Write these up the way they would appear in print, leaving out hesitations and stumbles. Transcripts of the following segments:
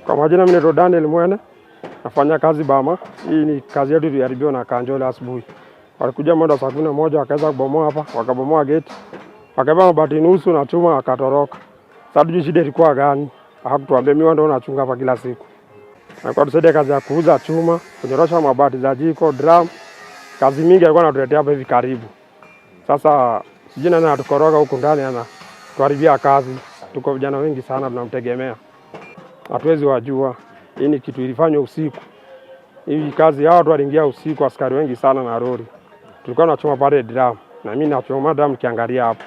Kwa majina mimi ni Daniel Mwene, nafanya kazi Bama. Hii ni kazi yetu iliharibiwa na Kanjole asubuhi. Walikuja mwendo saa 11 wakaweza kubomoa hapa, wakabomoa gate. Wakabeba mabati nusu na chuma wakatoroka. Sasa tujui shida ilikuwa gani? Hakutuambia, mimi ndio nachunga hapa kila siku. Na kwa tusaidia kazi ya kuuza chuma, kunyorosha mabati za jiko, drum. Kazi mingi alikuwa anatuletea hapa hivi karibu. Sasa jina na tukoroga huko ndani ana tuharibia kazi. Tuko vijana wengi sana tunamtegemea. Hatuwezi wajua. Hii ni kitu ilifanywa usiku. Hii kazi hao watu waliingia usiku, askari wengi sana na lori. Tulikuwa tunachoma pale drum na mimi nachoma drum nikiangalia hapo.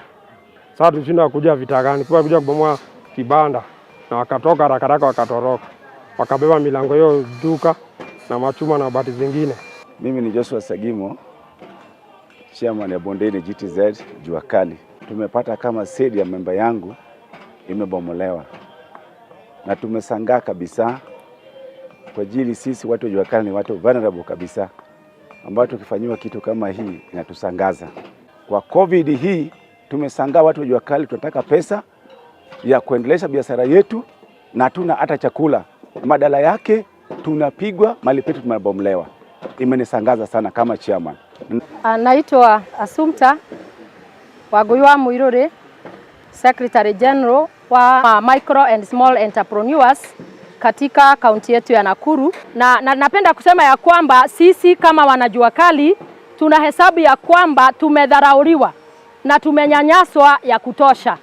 Sasa tulishinda kuja vita gani? Kwa kuja kubomoa kibanda na wakatoka haraka haraka wakatoroka. Wakabeba milango hiyo duka na machuma na bati zingine. Mimi ni Joshua Sagimo, chairman ya Bondeni GTZ Jua Kali. Tumepata kama sedi ya memba yangu imebomolewa. Na tumesangaa kabisa kwa ajili sisi watu wa Jua Kali ni watu vulnerable kabisa, ambao tukifanyiwa kitu kama hii inatusangaza. Kwa COVID hii tumesangaa watu wa Jua Kali, tunataka pesa ya kuendeleza biashara yetu na hatuna hata chakula. Badala yake tunapigwa, mali petu tumebomolewa. Imenisangaza sana kama chairman. Naitwa Assumpta Waguywa Muiruri, Secretary General wa Micro and Small Entrepreneurs katika kaunti yetu ya Nakuru. Na napenda kusema ya kwamba sisi kama wana Jua Kali tunahesabu ya kwamba tumedharauliwa na tumenyanyaswa ya kutosha.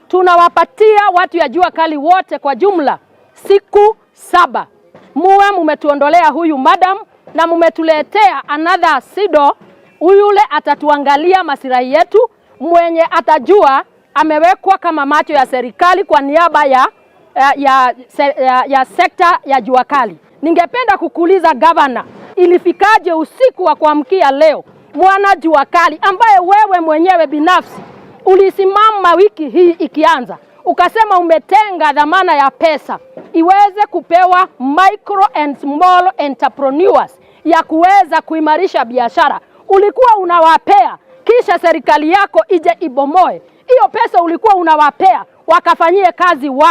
Tunawapatia watu ya Jua Kali wote kwa jumla siku 7. Muwe mumetuondolea huyu madam na mumetuletea another sido, yule atatuangalia masilahi yetu, mwenye atajua amewekwa kama macho ya serikali kwa niaba ya sekta ya Jua Kali. Ningependa kukuuliza governor, ilifikaje usiku wa kuamkia leo mwana Jua Kali ambaye wewe mwenyewe binafsi ulisimama wiki hii ikianza ukasema umetenga dhamana ya pesa iweze kupewa micro and small entrepreneurs ya kuweza kuimarisha biashara, ulikuwa unawapea kisha serikali yako ije ibomoe hiyo pesa? Ulikuwa unawapea wakafanyie kazi wa